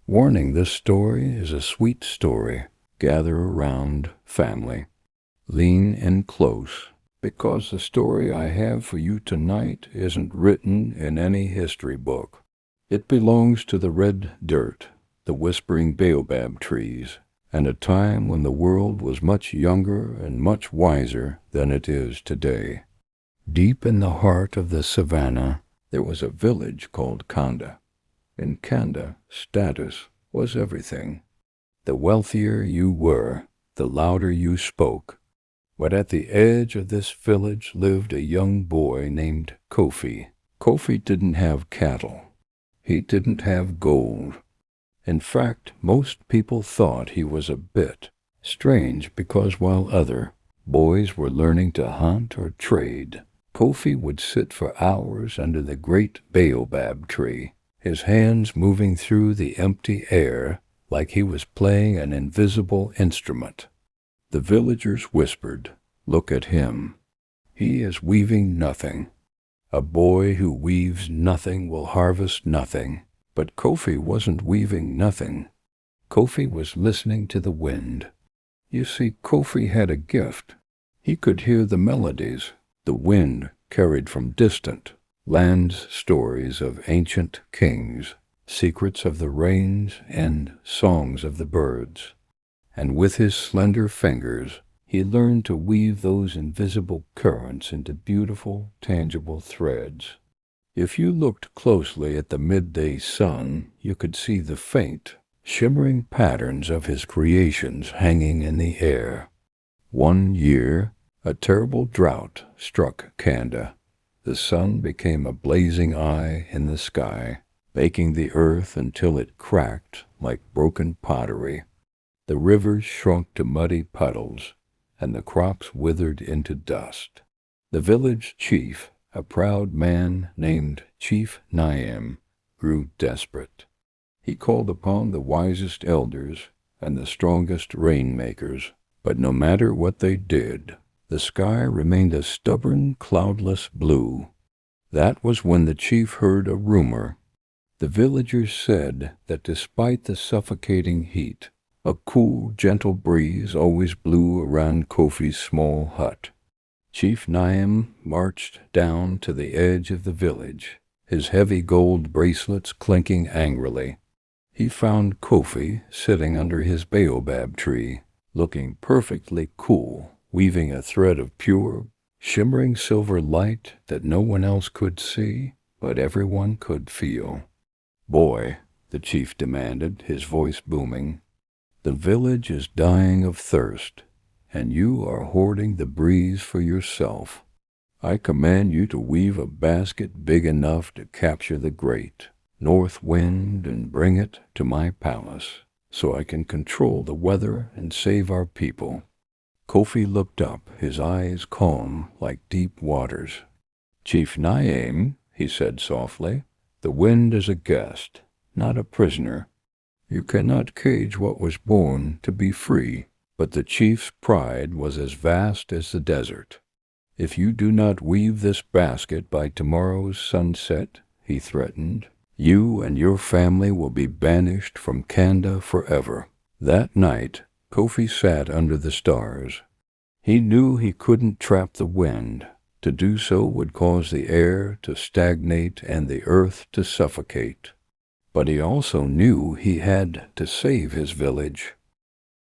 Warning, this story is a sweet story. Gather around, family. Lean in close, because the story I have for you tonight isn't written in any history book. It belongs to the red dirt, the whispering baobab trees, and a time when the world was much younger and much wiser than it is today. Deep in the heart of the savannah, there was a village called Kanda. In Kanda, status was everything. The wealthier you were, the louder you spoke. But at the edge of this village lived a young boy named Kofi. Kofi didn't have cattle. He didn't have gold. In fact, most people thought he was a bit strange because while other boys were learning to hunt or trade, Kofi would sit for hours under the great baobab tree, his hands moving through the empty air like he was playing an invisible instrument. The villagers whispered, "Look at him. He is weaving nothing. A boy who weaves nothing will harvest nothing." But Kofi wasn't weaving nothing. Kofi was listening to the wind. You see, Kofi had a gift. He could hear the melodies the wind carried from distant lands, stories of ancient kings, secrets of the rains, and songs of the birds. And with his slender fingers, he learned to weave those invisible currents into beautiful, tangible threads. If you looked closely at the midday sun, you could see the faint, shimmering patterns of his creations hanging in the air. One year, a terrible drought struck Kanda. The sun became a blazing eye in the sky, baking the earth until it cracked like broken pottery. The rivers shrunk to muddy puddles, and the crops withered into dust. The village chief, a proud man named Chief Nyame, grew desperate. He called upon the wisest elders and the strongest rainmakers, but no matter what they did, the sky remained a stubborn, cloudless blue. That was when the chief heard a rumor. The villagers said that despite the suffocating heat, a cool, gentle breeze always blew around Kofi's small hut. Chief Nyame marched down to the edge of the village, his heavy gold bracelets clinking angrily. He found Kofi sitting under his baobab tree, looking perfectly cool, weaving a thread of pure, shimmering silver light that no one else could see, but everyone could feel. "Boy," the chief demanded, his voice booming, "the village is dying of thirst, and you are hoarding the breeze for yourself. I command you to weave a basket big enough to capture the great north wind and bring it to my palace, so I can control the weather and save our people." Kofi looked up, his eyes calm like deep waters. "Chief Nyame," he said softly, "the wind is a guest, not a prisoner. You cannot cage what was born to be free." But the chief's pride was as vast as the desert. "If you do not weave this basket by tomorrow's sunset," he threatened, "you and your family will be banished from Kanda forever." That night, Kofi sat under the stars. He knew he couldn't trap the wind. To do so would cause the air to stagnate and the earth to suffocate. But he also knew he had to save his village.